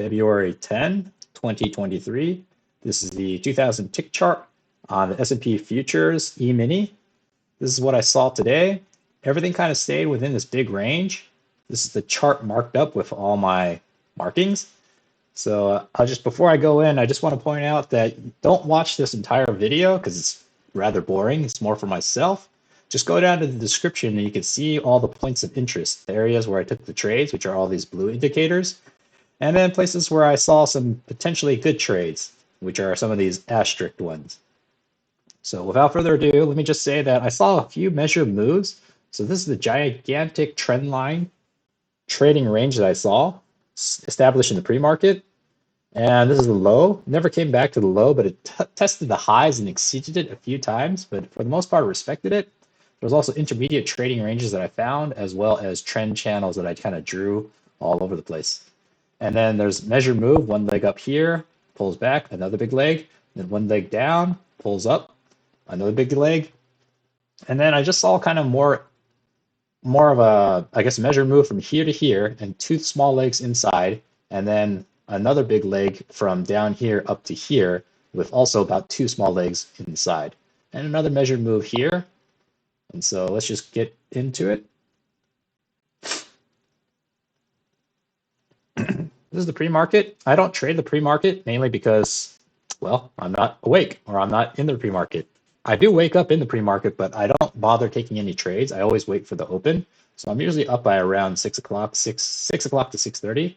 February 10, 2023. This is the 2000 tick chart on the S&P futures E-mini. This is what I saw today. Everything kind of stayed within this big range. This is the chart marked up with all my markings. So before I go in, I just want to point out that don't watch this entire video because it's rather boring. It's more for myself. Just go down to the description and you can see all the points of interest, the areas where I took the trades, which are all these blue indicators, and then places where I saw some potentially good trades, which are some of these asterisk ones. So without further ado, let me just say that I saw a few measured moves. So this is the gigantic trend line trading range that I saw established in the pre-market. And this is the low. Never came back to the low, but it tested the highs and exceeded it a few times, but for the most part respected it. There's also intermediate trading ranges that I found, as well as trend channels that I kind of drew all over the place. And then there's measured move, one leg up here, pulls back, another big leg, then one leg down, pulls up, another big leg. And then I just saw kind of more of a, I guess, measured move from here to here and two small legs inside, and then another big leg from down here up to here with also about two small legs inside, and another measured move here. And so let's just get into it. This is the pre-market. I don't trade the pre-market mainly because, well, I'm not awake or I'm not in the pre-market. I do wake up in the pre-market, but I don't bother taking any trades. I always wait for the open. So I'm usually up by around 6 o'clock, 6 o'clock to 6:30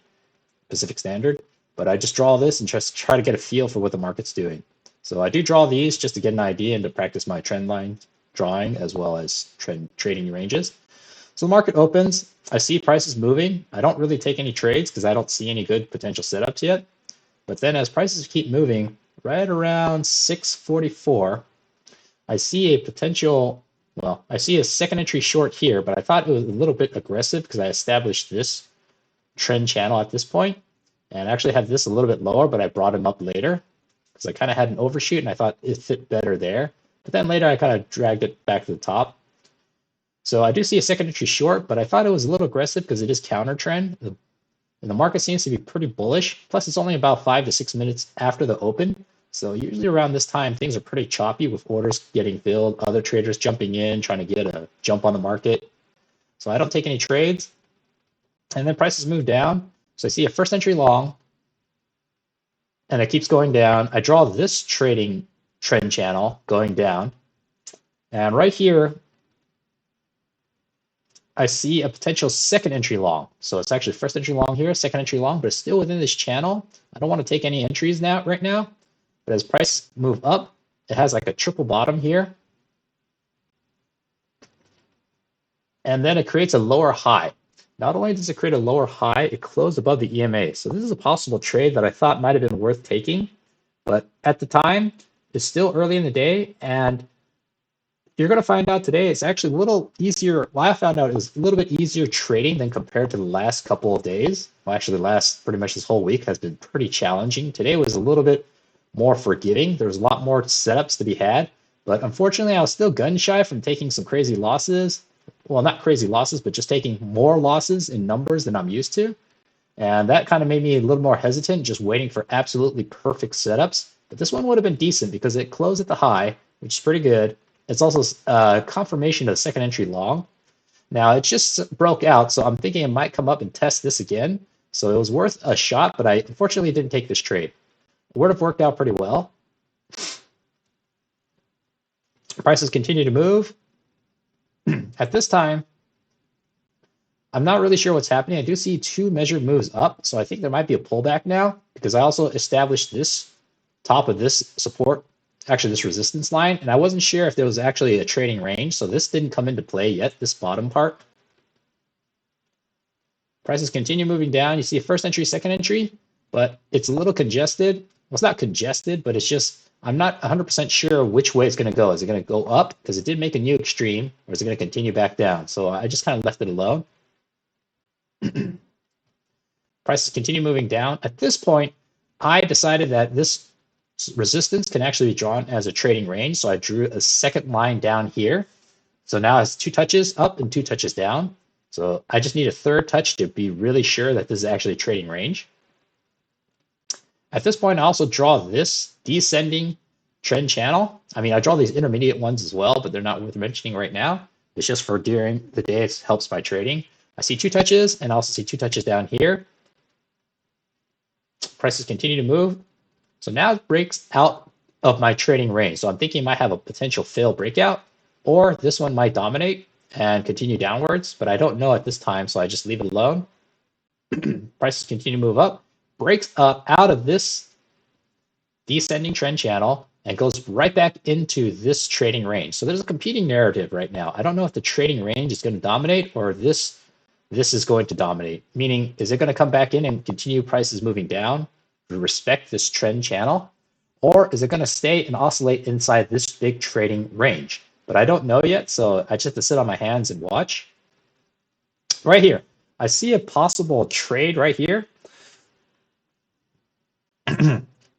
Pacific Standard. But I just draw this and just try to get a feel for what the market's doing. So I do draw these just to get an idea and to practice my trend line drawing as well as trading ranges. So the market opens. I see prices moving. I don't really take any trades because I don't see any good potential setups yet. But then as prices keep moving, right around 6:44, I see a potential, well, I see a second entry short here, but I thought it was a little bit aggressive because I established this trend channel at this point and actually had this a little bit lower, but I brought him up later because I kind of had an overshoot and I thought it fit better there. But then later I kind of dragged it back to the top. So I do see a second entry short, but I thought it was a little aggressive because it is counter trend. And the market seems to be pretty bullish. Plus it's only about 5 to 6 minutes after the open. So usually around this time, things are pretty choppy with orders getting filled, other traders jumping in, trying to get a jump on the market. So I don't take any trades. And then prices move down. So I see a first entry long, and it keeps going down. I draw this trading trend channel going down. And right here, I see a potential second entry long. So it's actually first entry long here, second entry long, but it's still within this channel. I don't want to take any entries now right now. But as prices move up, it has like a triple bottom here. And then it creates a lower high. Not only does it create a lower high, it closed above the EMA. So this is a possible trade that I thought might have been worth taking. But at the time, it's still early in the day. And you're going to find out today it's actually a little easier. Well, I found out it was a little bit easier trading than compared to the last couple of days. Well, actually, pretty much this whole week has been pretty challenging. Today was a little bit more forgiving. There's a lot more setups to be had, but unfortunately I was still gun shy from taking some crazy losses. Well, not crazy losses, but just taking more losses in numbers than I'm used to. And that kind of made me a little more hesitant, just waiting for absolutely perfect setups. But this one would have been decent because it closed at the high, which is pretty good. It's also confirmation of the second entry long. Now it just broke out, so I'm thinking it might come up and test this again. So it was worth a shot, but I unfortunately didn't take this trade. It would have worked out pretty well. Prices continue to move. At this time, I'm not really sure what's happening. I do see two measured moves up, so I think there might be a pullback now because I also established this top of this support, actually this resistance line, and I wasn't sure if there was actually a trading range, so this didn't come into play yet, this bottom part. Prices continue moving down. You see a first entry, second entry, but it's a little congested. Well, it's not congested, but it's just, I'm not 100% sure which way it's going to go. Is it going to go up because it did make a new extreme, or is it going to continue back down? So I just kind of left it alone. Prices continue moving down. At this point, I decided that this resistance can actually be drawn as a trading range. So I drew a second line down here. So now it's 2 touches up and 2 touches down. So I just need a third touch to be really sure that this is actually a trading range. At this point, I also draw this descending trend channel. I mean, I draw these intermediate ones as well, but they're not worth mentioning right now. It's just for during the day, it helps by trading. I see 2 touches and I also see 2 touches down here. Prices continue to move. So now it breaks out of my trading range. So I'm thinking it might have a potential fail breakout, or this one might dominate and continue downwards, but I don't know at this time, so I just leave it alone. Prices continue to move up, breaks up out of this descending trend channel and goes right back into this trading range. So there's a competing narrative right now. I don't know if the trading range is going to dominate or this is going to dominate. Meaning, is it going to come back in and continue prices moving down to respect this trend channel? Or is it going to stay and oscillate inside this big trading range? But I don't know yet, so I just have to sit on my hands and watch. Right here, I see a possible trade right here.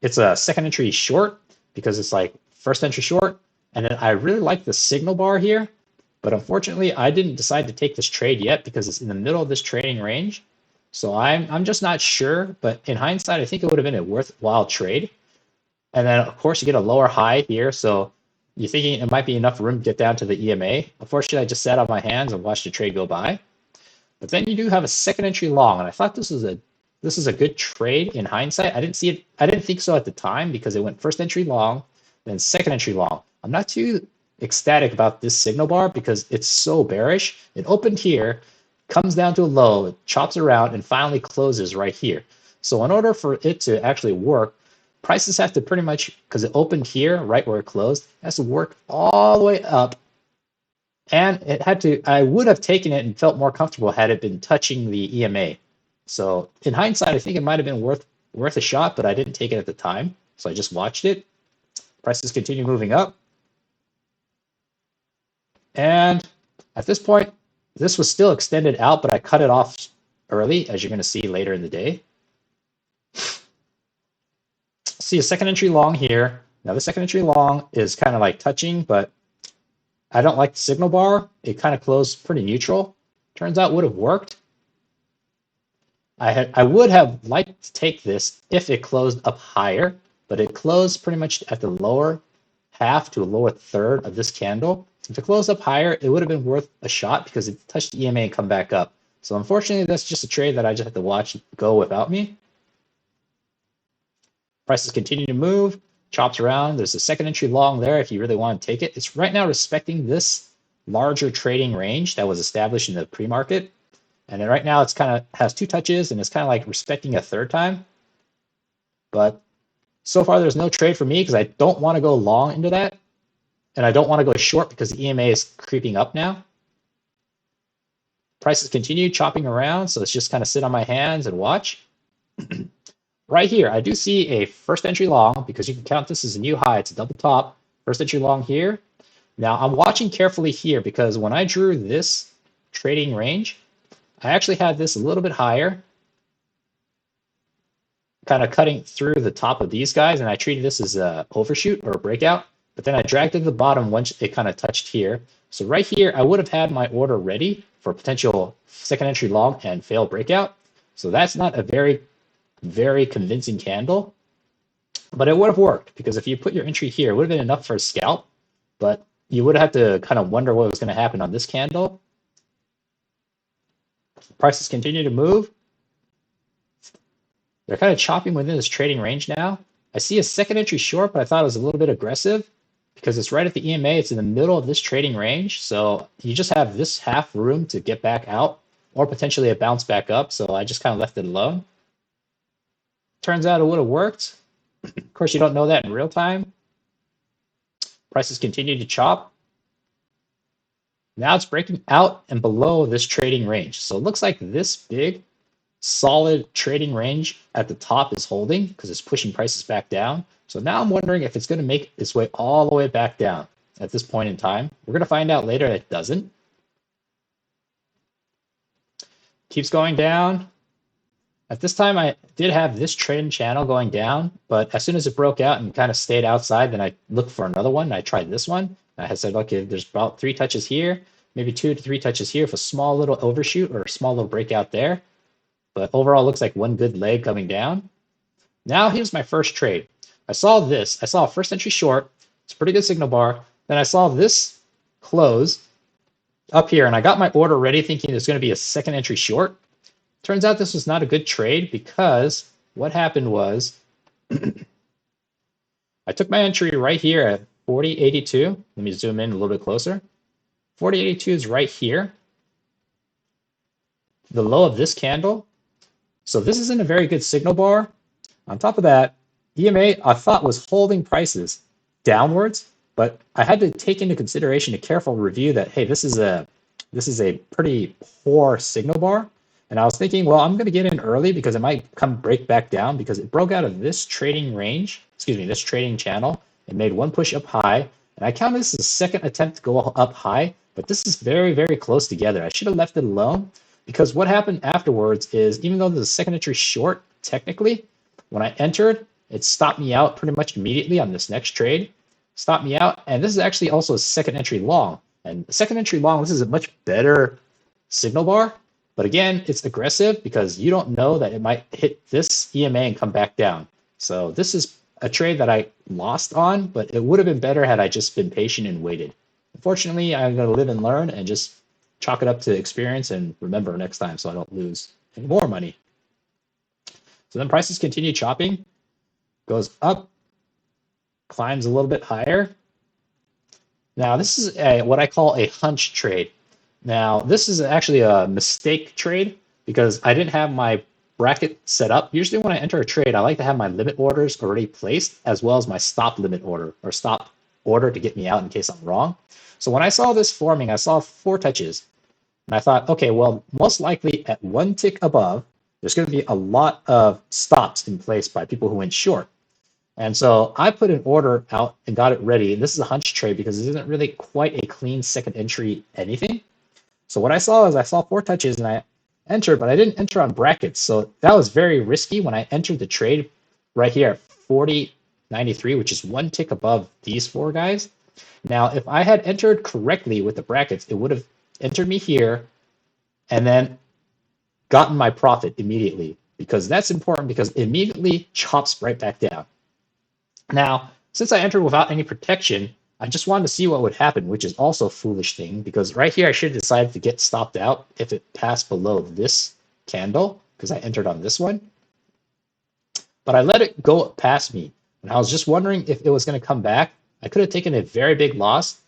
It's a second entry short because it's like first entry short. And then I really like the signal bar here, but unfortunately I didn't decide to take this trade yet because it's in the middle of this trading range. So I'm just not sure, but in hindsight, I think it would have been a worthwhile trade. And then of course you get a lower high here. So you're thinking it might be enough room to get down to the EMA. Unfortunately, I just sat on my hands and watched the trade go by. But then you do have a second entry long, and I thought this is a good trade in hindsight. I didn't see it. I didn't think so at the time because it went first entry long, then second entry long. I'm not too ecstatic about this signal bar because it's so bearish. It opened here, comes down to a low, it chops around, and finally closes right here. So in order for it to actually work, prices have to pretty much, because it opened here, right where it closed, it has to work all the way up. And it had to, I would have taken it and felt more comfortable had it been touching the EMA. So in hindsight, I think it might have been worth a shot, but I didn't take it at the time. So I just watched it. Prices continue moving up. And at this point, this was still extended out, but I cut it off early, as you're going to see later in the day. See a second entry long here. Now the second entry long is kind of like touching, but I don't like the signal bar. It kind of closed pretty neutral. Turns out it would have worked. I would have liked to take this if it closed up higher, but it closed pretty much at the lower half to a lower third of this candle. If it closed up higher, it would have been worth a shot because it touched the EMA and come back up. So unfortunately, that's just a trade that I just have to watch go without me. Prices continue to move, chops around. There's a second entry long there if you really want to take it. It's right now respecting this larger trading range that was established in the pre-market. And then right now it's kind of has 2 touches and it's kind of like respecting a third time. But so far there's no trade for me because I don't want to go long into that. And I don't want to go short because the EMA is creeping up now. Prices continue chopping around, so let's just kind of sit on my hands and watch. Right here, I do see a first entry long because you can count this as a new high. It's a double top. First entry long here. Now I'm watching carefully here because when I drew this trading range, I actually had this a little bit higher, kind of cutting through the top of these guys, and I treated this as a overshoot or a breakout. But then I dragged it to the bottom once it kind of touched here. So right here, I would have had my order ready for potential second entry long and fail breakout. So that's not a very, very convincing candle, but it would have worked because if you put your entry here, it would have been enough for a scalp, but you would have to kind of wonder what was going to happen on this candle. Prices continue to move. They're kind of chopping within this trading range now. I see a second entry short, but I thought it was a little bit aggressive because it's right at the EMA. It's in the middle of this trading range. So you just have this half room to get back out or potentially a bounce back up. So I just kind of left it alone. Turns out it would have worked. Of course, you don't know that in real time. Prices continue to chop. Now it's breaking out and below this trading range. So it looks like this big solid trading range at the top is holding because it's pushing prices back down. So now I'm wondering if it's going to make its way all the way back down at this point in time. We're going to find out later that it doesn't. Keeps going down. At this time, I did have this trend channel going down, but as soon as it broke out and kind of stayed outside, then I looked for another one. I tried this one. I had said, okay, there's about 3 touches here, maybe 2 to 3 touches here for a small little overshoot or a small little breakout there. But overall, it looks like one good leg coming down. Now here's my first trade. I saw this. I saw a first entry short. It's a pretty good signal bar. Then I saw this close up here, and I got my order ready thinking there's going to be a second entry short. Turns out this was not a good trade because what happened was I took my entry right here at 40.82. Let me zoom in a little bit closer. 40.82 is right here, the low of this candle. So this isn't a very good signal bar. On top of that, EMA I thought was holding prices downwards, but I had to take into consideration a careful review that, hey, this is a pretty poor signal bar. And I was thinking, well, I'm going to get in early because it might come break back down because it broke out of this trading range, this trading channel. It made one push up high. And I count this as a second attempt to go up high, but this is very, very close together. I should have left it alone because what happened afterwards is even though there's a second entry short, technically, when I entered, it stopped me out pretty much immediately on this next trade. Stopped me out. And this is actually also a second entry long. And second entry long, this is a much better signal bar. But again, it's aggressive because you don't know that it might hit this EMA and come back down. So this is a trade that I lost on, but it would have been better had I just been patient and waited. Unfortunately, I'm going to live and learn and just chalk it up to experience and remember next time so I don't lose any more money. So then prices continue chopping, goes up, climbs a little bit higher. Now this is what I call a hunch trade. Now, this is actually a mistake trade because I didn't have my bracket set up. Usually when I enter a trade, I like to have my limit orders already placed as well as my stop limit order or stop order to get me out in case I'm wrong. So when I saw this forming, I saw 4 touches. And I thought, okay, well, most likely at one tick above, there's going to be a lot of stops in place by people who went short. And so I put an order out and got it ready. And this is a hunch trade because it isn't really quite a clean second entry anything. So what I saw is I saw 4 touches and I entered, but I didn't enter on brackets. So that was very risky when I entered the trade right here at 40.93, which is one tick above these 4 guys. Now, if I had entered correctly with the brackets, it would have entered me here and then gotten my profit immediately because that's important because it immediately chops right back down. Now, since I entered without any protection, I just wanted to see what would happen, which is also a foolish thing because right here I should have decided to get stopped out if it passed below this candle because I entered on this one. But I let it go past me and I was just wondering if it was going to come back. I could have taken a very big loss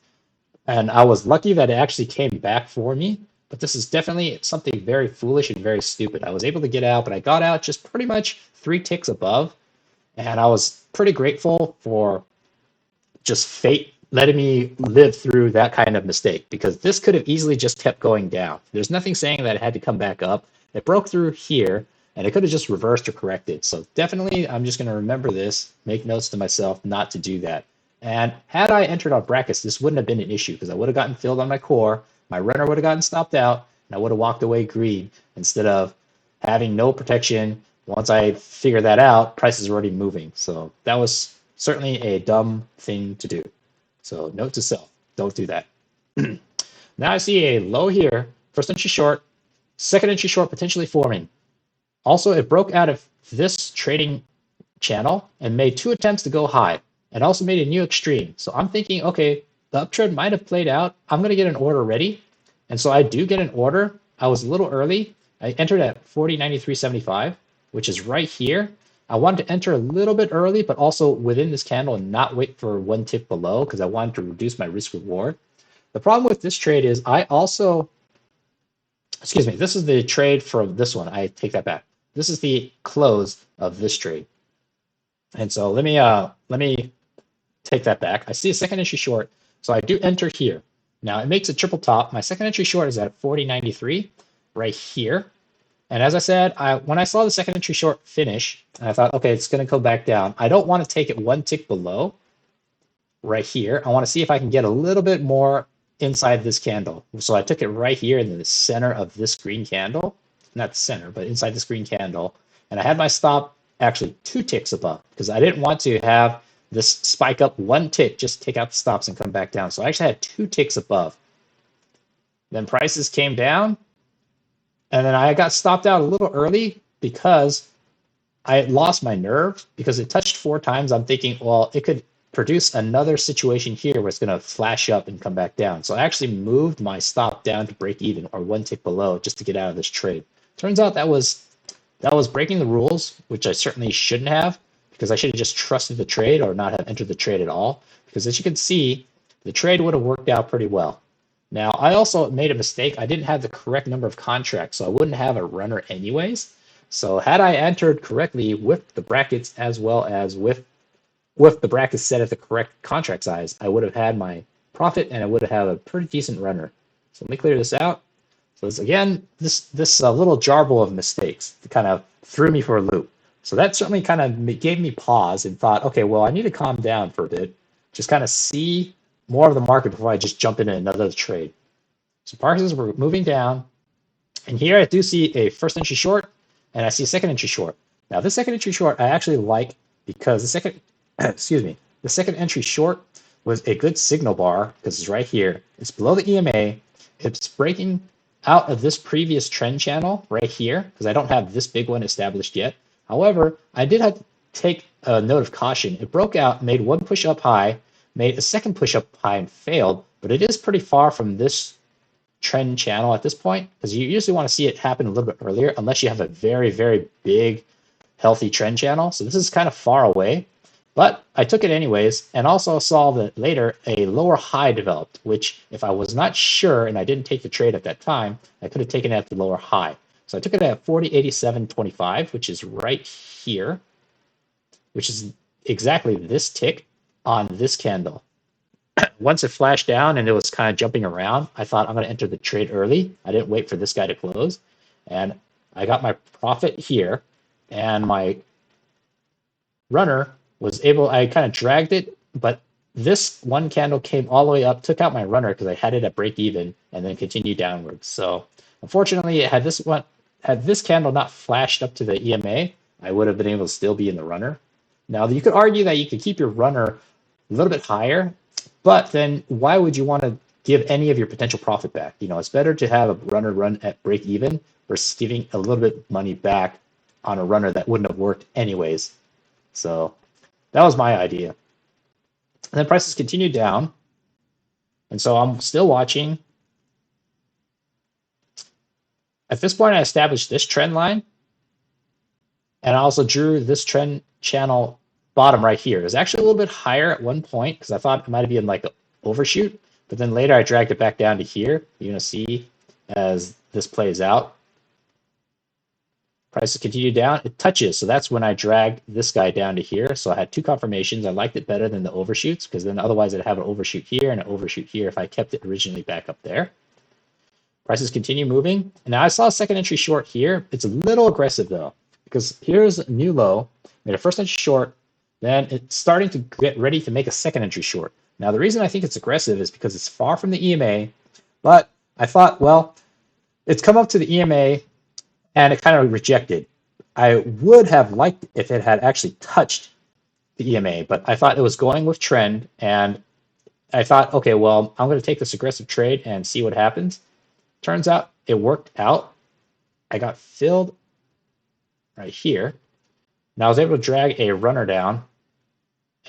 and I was lucky that it actually came back for me. But this is definitely something very foolish and very stupid. I was able to get out, but I got out just pretty much 3 ticks above. And I was pretty grateful for just fate letting me live through that kind of mistake because this could have easily just kept going down. There's nothing saying that it had to come back up. It broke through here and it could have just reversed or corrected. So definitely I'm just going to remember this, make notes to myself not to do that. And had I entered on brackets, this wouldn't have been an issue because I would have gotten filled on my core, my runner would have gotten stopped out, and I would have walked away green instead of having no protection. Once I figure that out, prices are already moving. So that was certainly a dumb thing to do. So note to self, don't do that. Now I see a low here, first entry short, second entry short potentially forming. Also, it broke out of this trading channel and made 2 attempts to go high and also made a new extreme. So I'm thinking, okay, the uptrend might have played out. I'm going to get an order ready. And so I do get an order. I was a little early. I entered at 40.9375, which is right here. I wanted to enter a little bit early, but also within this candle and not wait for 1 tick below because I wanted to reduce my risk reward. The problem with this trade is I also, this is the trade from this one. I take that back. This is the close of this trade. And so let me take that back. I see a second entry short. So I do enter here. Now it makes a triple top. My second entry short is at 40.93 right here. And as I said, when I saw the second entry short finish, I thought, okay, it's going to go back down. I don't want to take it 1 tick below right here. I want to see if I can get a little bit more inside this candle. So I took it right here in the center of this green candle. Not the center, but inside this green candle. And I had my stop actually 2 ticks above because I didn't want to have this spike up 1 tick, just take out the stops and come back down. So I actually had 2 ticks above. Then prices came down. And then I got stopped out a little early because I lost my nerve because it touched 4 times. I'm thinking, well, it could produce another situation here where it's going to flash up and come back down. So I actually moved my stop down to break even or 1 tick below just to get out of this trade. Turns out that was breaking the rules, which I certainly shouldn't have, because I should have just trusted the trade or not have entered the trade at all. Because as you can see, the trade would have worked out pretty well. Now, I also made a mistake. I didn't have the correct number of contracts, so I wouldn't have a runner anyways. So had I entered correctly with the brackets as well as with the brackets set at the correct contract size, I would have had my profit and I would have had a pretty decent runner. So let me clear this out. So this, again, this little jarble of mistakes kind of threw me for a loop. So that certainly kind of gave me pause and thought, okay, well, I need to calm down for a bit, just kind of see more of the market before I just jump into another trade. So prices were moving down, and here I do see a first entry short, and I see a second entry short. Now this second entry short I actually like because the second, the second entry short was a good signal bar because it's right here. It's below the EMA. It's breaking out of this previous trend channel right here because I don't have this big one established yet. However, I did have to take a note of caution. It broke out, made one push up high, made a second push up high and failed, but it is pretty far from this trend channel at this point because you usually want to see it happen a little bit earlier unless you have a very, very big, healthy trend channel. So this is kind of far away, but I took it anyways and also saw that later a lower high developed, which if I was not sure and I didn't take the trade at that time, I could have taken it at the lower high. So I took it at 40.8725, which is right here, which is exactly this tick on this candle. Once it flashed down and it was kind of jumping around, I thought I'm going to enter the trade early. I didn't wait for this guy to close. And I got my profit here. And my runner was able, I kind of dragged it, but this one candle came all the way up, took out my runner because I had it at break even and then continued downwards. So unfortunately, had this candle not flashed up to the EMA, I would have been able to still be in the runner. Now, you could argue that you could keep your runner a little bit higher, but then why would you want to give any of your potential profit back? You know, it's better to have a runner run at break even versus giving a little bit of money back on a runner that wouldn't have worked anyways. So that was my idea. And then prices continued down. And so I'm still watching. At this point, I established this trend line. And I also drew this trend channel bottom right here. It was actually a little bit higher at one point because I thought it might have been like an overshoot. But then later I dragged it back down to here. You're going to see as this plays out. Prices continue down. It touches. So that's when I dragged this guy down to here. So I had two confirmations. I liked it better than the overshoots because then otherwise I'd have an overshoot here and an overshoot here if I kept it originally back up there. Prices continue moving. And now I saw a second entry short here. It's a little aggressive though because here's a new low. Made a first entry short. Then it's starting to get ready to make a second entry short. Now, the reason I think it's aggressive is because it's far from the EMA, but I thought, well, it's come up to the EMA and it kind of rejected. I would have liked if it had actually touched the EMA, but I thought it was going with trend and I thought, okay, well, I'm going to take this aggressive trade and see what happens. Turns out it worked out. I got filled right here. Now I was able to drag a runner down,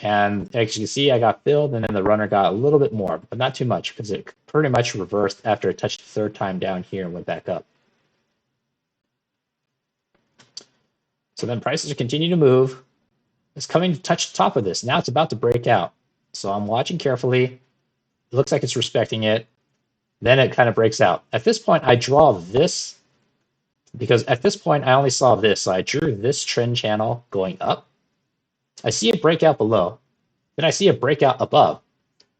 and as you can see, I got filled, and then the runner got a little bit more, but not too much because it pretty much reversed after it touched the third time down here and went back up. So then prices are continuing to move. It's coming to touch the top of this. Now it's about to break out. So I'm watching carefully. It looks like it's respecting it. Then it kind of breaks out. At this point, I draw this because at this point, I only saw this. So I drew this trend channel going up. I see a breakout below. Then I see a breakout above.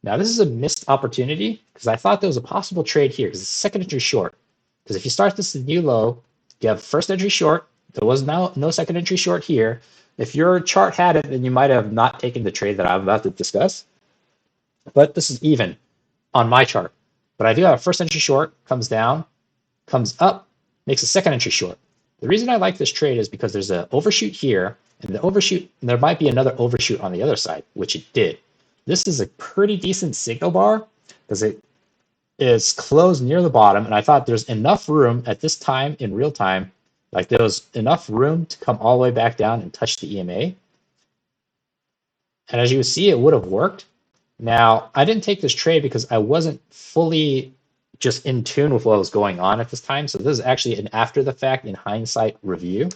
Now, this is a missed opportunity because I thought there was a possible trade here because it's second entry short. Because if you start this at new low, you have first entry short. There was no second entry short here. If your chart had it, then you might have not taken the trade that I'm about to discuss. But this is even on my chart. But I do have a first entry short, comes down, comes up, makes a second entry short. The reason I like this trade is because there's an overshoot here, and the overshoot, there might be another overshoot on the other side, which it did. This is a pretty decent signal bar because it is closed near the bottom, and I thought there's enough room at this time in real time Like there was enough room to come all the way back down and touch the EMA. And as you see, it would have worked. Now, I didn't take this trade because I wasn't fully just in tune with what was going on at this time. So this is actually an after the fact in hindsight review.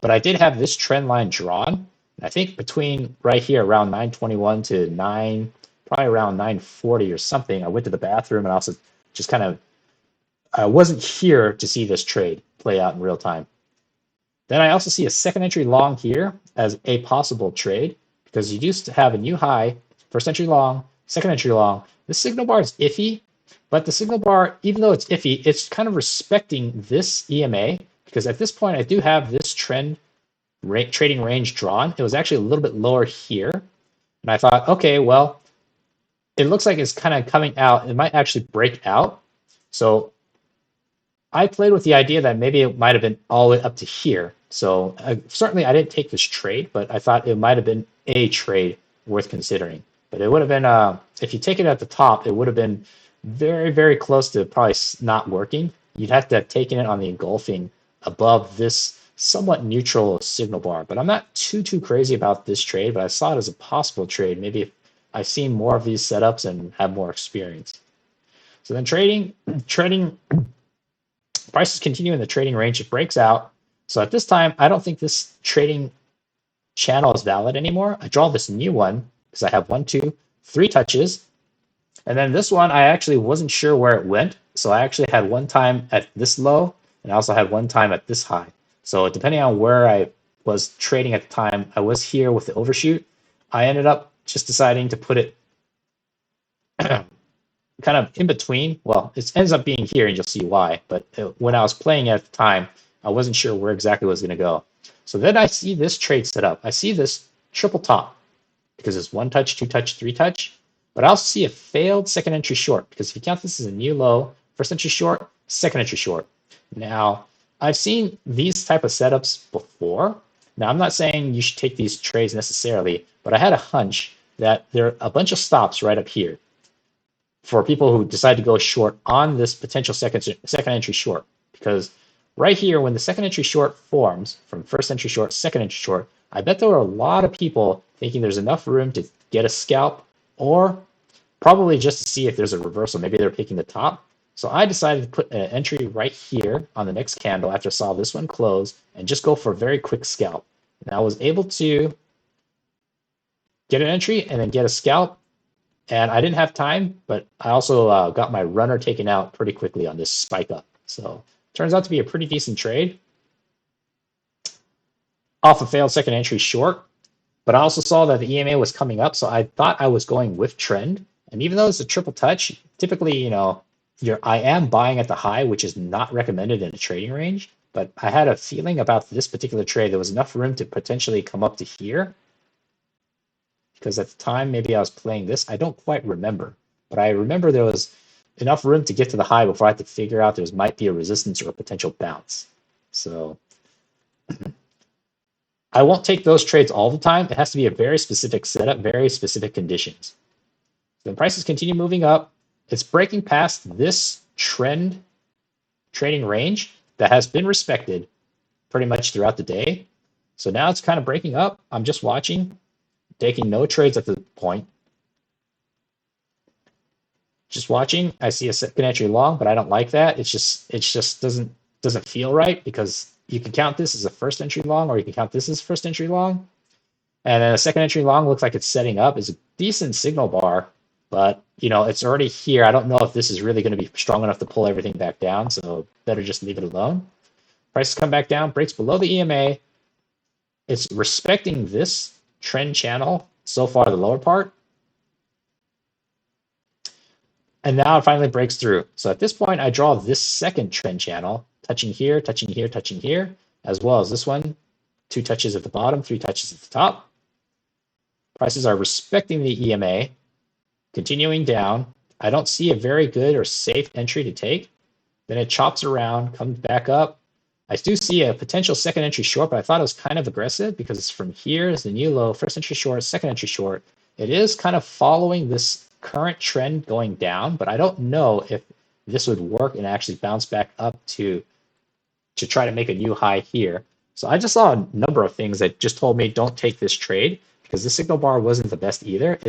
But I did have this trend line drawn. I think between right here around 921 to probably around 940 or something, I went to the bathroom and also just kind of, I wasn't here to see this trade play out in real time. Then I also see a second entry long here as a possible trade because you used to have a new high, first entry long, second entry long. The signal bar is iffy, but the signal bar, even though it's iffy, it's kind of respecting this EMA because at this point I do have this trend trading range drawn. It was actually a little bit lower here. And I thought, okay, well, it looks like it's kind of coming out. It might actually break out. So I played with the idea that maybe it might have been all the way up to here. So certainly I didn't take this trade, but I thought it might have been a trade worth considering. But it would have been, if you take it at the top, it would have been very, very close to probably not working. You'd have to have taken it on the engulfing above this somewhat neutral signal bar. But I'm not too crazy about this trade, but I saw it as a possible trade. Maybe if I've seen more of these setups and have more experience. So then trading prices continue in the trading range. It breaks out. So at this time, I don't think this trading channel is valid anymore. I draw this new one because I have 1, 2, 3 touches. And then this one, I actually wasn't sure where it went. So I actually had one time at this low, and I also had one time at this high. So depending on where I was trading at the time, I was here with the overshoot. I ended up just deciding to put it kind of in between. Well, it ends up being here, and you'll see why. But when I was playing at the time, I wasn't sure where exactly it was going to go. So then I see this trade set up. I see this triple top because it's 1 touch, 2 touch, 3 touch. But I also see a failed second entry short because if you count this as a new low, first entry short, second entry short. Now, I've seen these type of setups before. Now, I'm not saying you should take these trades necessarily, but I had a hunch that there are a bunch of stops right up here for people who decide to go short on this potential second entry short. Because right here, when the second entry short forms from first entry short, second entry short, I bet there were a lot of people thinking there's enough room to get a scalp or probably just to see if there's a reversal. Maybe they're picking the top. So I decided to put an entry right here on the next candle after I saw this one close and just go for a very quick scalp. And I was able to get an entry and then get a scalp. And I didn't have time, but I also got my runner taken out pretty quickly on this spike up. So turns out to be a pretty decent trade. Off a failed second entry short, but I also saw that the EMA was coming up, so I thought I was going with trend. And even though it's a triple touch, typically, you know, I am buying at the high, which is not recommended in a trading range. But I had a feeling about this particular trade. There was enough room to potentially come up to here. Because at the time, maybe I was playing this. I don't quite remember. But I remember there was enough room to get to the high before I had to figure out there might be a resistance or a potential bounce. So I won't take those trades all the time. It has to be a very specific setup, very specific conditions. Then prices continue moving up. It's breaking past this trend trading range that has been respected pretty much throughout the day. So now it's kind of breaking up. I'm just watching, taking no trades at the point. Just watching. I see a second entry long, but I don't like that. It just doesn't feel right because you can count this as a first entry long, or you can count this as first entry long. And then a second entry long looks like it's setting up. It's a decent signal bar, but you know, it's already here. I don't know if this is really going to be strong enough to pull everything back down, so better just leave it alone. Prices come back down, breaks below the EMA. It's respecting this trend channel so far, the lower part. And now it finally breaks through. So at this point, I draw this second trend channel, touching here, touching here, touching here, as well as this one. 2 touches at the bottom, 3 touches at the top. Prices are respecting the EMA, continuing down. I don't see a very good or safe entry to take. Then it chops around, comes back up. I do see a potential second entry short, but I thought it was kind of aggressive because it's from here is the new low, first entry short, second entry short. It is kind of following this current trend going down, but I don't know if this would work and actually bounce back up to to try to make a new high here. So I just saw a number of things that just told me don't take this trade because the signal bar wasn't the best either.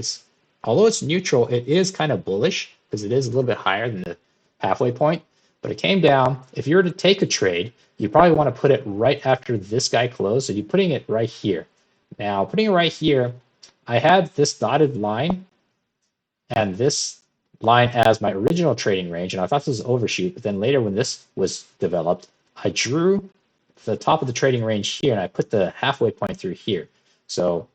Although it's neutral, it is kind of bullish because it is a little bit higher than the halfway point. But it came down. If you were to take a trade, you probably want to put it right after this guy closed. So you're putting it right here. Now, putting it right here, I had this dotted line and this line as my original trading range, and I thought this was overshoot. But then later when this was developed, I drew the top of the trading range here and I put the halfway point through here. So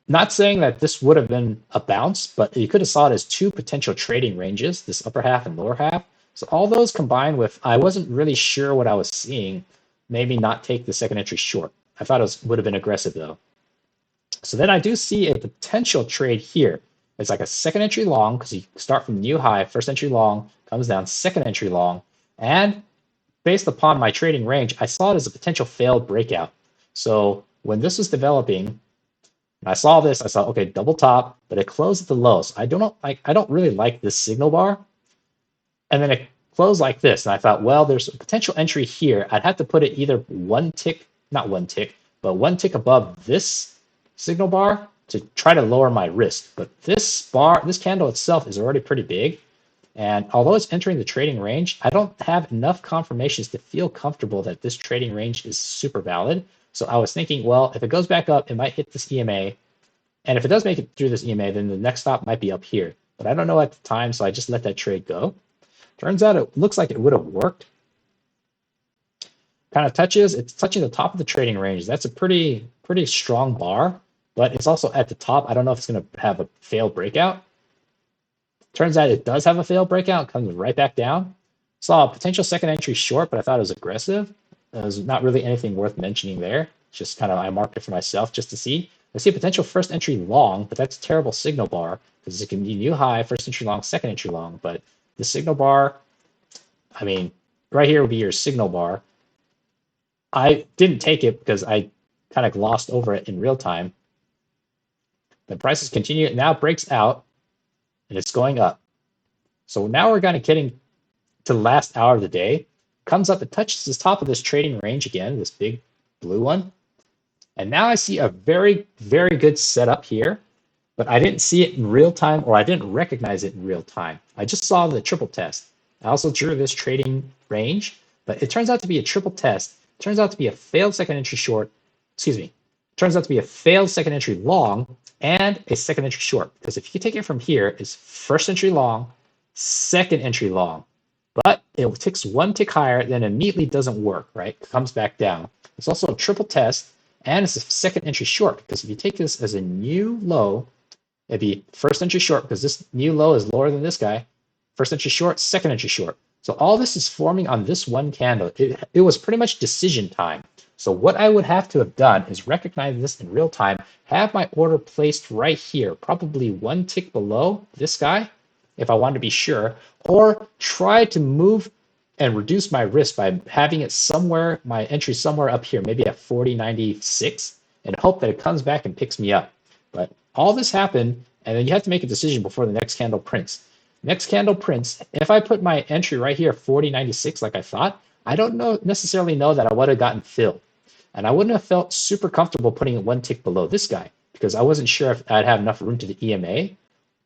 not saying that this would have been a bounce, but you could have saw it as two potential trading ranges, this upper half and lower half. So all those combined with, I wasn't really sure what I was seeing, made me not take the second entry short. I thought it would have been aggressive though. So then I do see a potential trade here. It's like a second entry long because you start from new high, first entry long, comes down, second entry long. And based upon my trading range, I saw it as a potential failed breakout. So when this was developing, I saw this, I saw, okay, double top, but it closed at the low. So I don't really like this signal bar. And then it closed like this. And I thought, well, there's a potential entry here. I'd have to put it either one tick above this signal bar to try to lower my risk. But this candle itself is already pretty big. And although it's entering the trading range, I don't have enough confirmations to feel comfortable that this trading range is super valid. So I was thinking, well, if it goes back up, it might hit this EMA. And if it does make it through this EMA, then the next stop might be up here. But I don't know at the time, so I just let that trade go. Turns out it looks like it would have worked. Kind of it's touching the top of the trading range. That's a pretty strong bar, but it's also at the top. I don't know if it's going to have a failed breakout. Turns out it does have a failed breakout, comes right back down. Saw a potential second entry short, but I thought it was aggressive. It was not really anything worth mentioning there. Just kind of, I marked it for myself just to see. I see a potential first entry long, but that's a terrible signal bar because it can be new high, first entry long, second entry long. But the signal bar, I mean, right here would be your signal bar. I didn't take it because I kind of glossed over it in real time. The prices continue. It now breaks out and it's going up. So now we're kind of getting to the last hour of the day. Comes up, it touches the top of this trading range again, this big blue one. And now I see a very, very good setup here, but I didn't see it in real time, or I didn't recognize it in real time. I just saw the triple test. I also drew this trading range, but it turns out to be a triple test. It turns out to be a failed second entry short. Excuse me. It turns out to be a failed second entry long and a second entry short. Because if you take it from here, it's first entry long, second entry long. But it ticks one tick higher, then immediately doesn't work, right? It comes back down. It's also a triple test, and it's a second entry short, because if you take this as a new low, it'd be first entry short, because this new low is lower than this guy. First entry short, second entry short. So all this is forming on this one candle. It was pretty much decision time. So what I would have to have done is recognize this in real time, have my order placed right here, probably one tick below this guy, if I wanted to be sure, or try to move and reduce my risk by having it somewhere, my entry somewhere up here, maybe at 40.96, and hope that it comes back and picks me up. But all this happened, and then you have to make a decision before the next candle prints. Next candle prints, if I put my entry right here, 40.96, like I thought, I don't necessarily know that I would have gotten filled. And I wouldn't have felt super comfortable putting it one tick below this guy, because I wasn't sure if I'd have enough room to the EMA.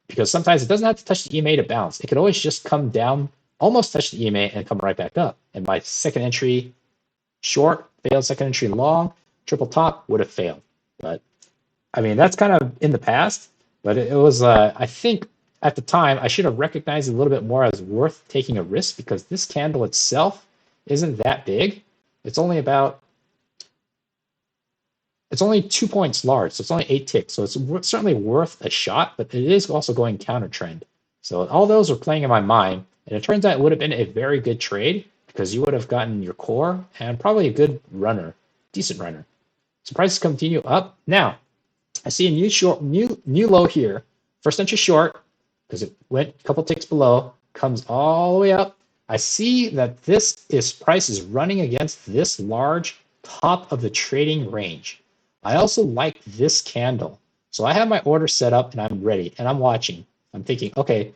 Because sometimes it doesn't have to touch the EMA to bounce. It could always just come down, almost touch the EMA, and come right back up. And my second entry short failed, second entry long, triple top would have failed. But I mean, that's kind of in the past. But it was, I think at the time, I should have recognized it a little bit more as worth taking a risk, because this candle itself isn't that big. It's only 2 points large, so it's only 8 ticks. So it's certainly worth a shot, but it is also going counter trend. So all those are playing in my mind, and it turns out it would have been a very good trade because you would have gotten your core and probably a good runner, decent runner. So prices continue up. Now, I see a new low here. First entry short, because it went a couple ticks below, comes all the way up. I see that price is running against this large top of the trading range. I also like this candle. So I have my order set up and I'm ready and I'm watching. I'm thinking, okay,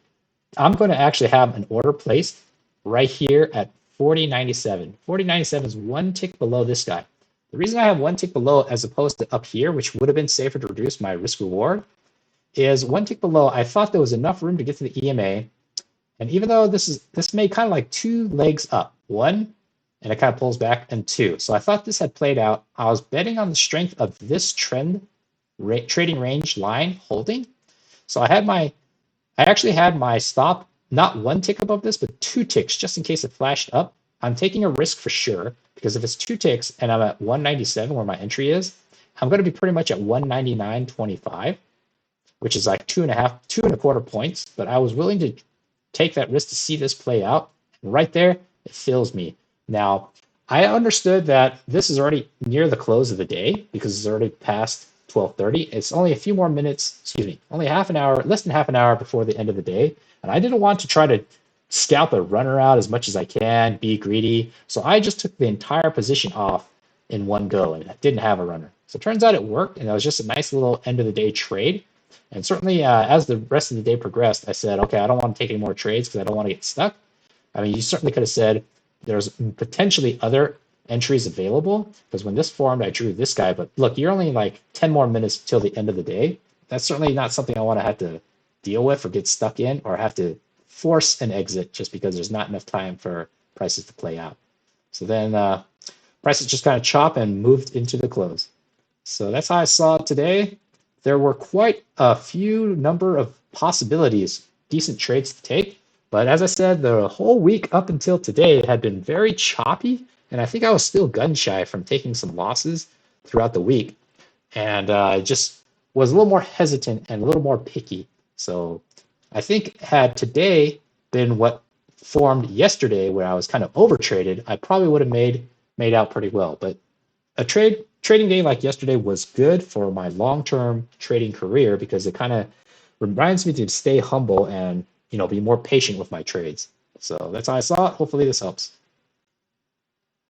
I'm going to actually have an order placed right here at 40.97. 40.97 is one tick below this guy. The reason I have one tick below as opposed to up here, which would have been safer to reduce my risk reward, is one tick below. I thought there was enough room to get to the EMA. And even though this made kind of like two legs up, one, and it kind of pulls back, and two. So I thought this had played out. I was betting on the strength of this trend trading range line holding. So I actually had my stop not one tick above this, but two ticks just in case it flashed up. I'm taking a risk for sure because if it's two ticks and I'm at 197 where my entry is, I'm going to be pretty much at 199.25, which is like 2.25 points. But I was willing to take that risk to see this play out. And right there, it fills me. Now, I understood that this is already near the close of the day because it's already past 12:30. It's only a few more minutes, only half an hour, less than half an hour before the end of the day. And I didn't want to try to scalp a runner out as much as I can, be greedy. So I just took the entire position off in one go and didn't have a runner. So it turns out it worked, and it was just a nice little end of the day trade. And certainly as the rest of the day progressed, I said, okay, I don't want to take any more trades because I don't want to get stuck. I mean, you certainly could have said there's potentially other entries available because when this formed, I drew this guy. But look, you're only like 10 more minutes till the end of the day. That's certainly not something I want to have to deal with or get stuck in or have to force an exit just because there's not enough time for prices to play out. So then prices just kind of chop and moved into the close. So that's how I saw it today. There were quite a few number of possibilities, decent trades to take. But as I said, the whole week up until today had been very choppy. And I think I was still gun shy from taking some losses throughout the week. And I just was a little more hesitant and a little more picky. So I think had today been what formed yesterday where I was kind of overtraded, I probably would have made out pretty well. But a trading day like yesterday was good for my long-term trading career because it kind of reminds me to stay humble and be more patient with my trades. So that's how I saw it. Hopefully this helps.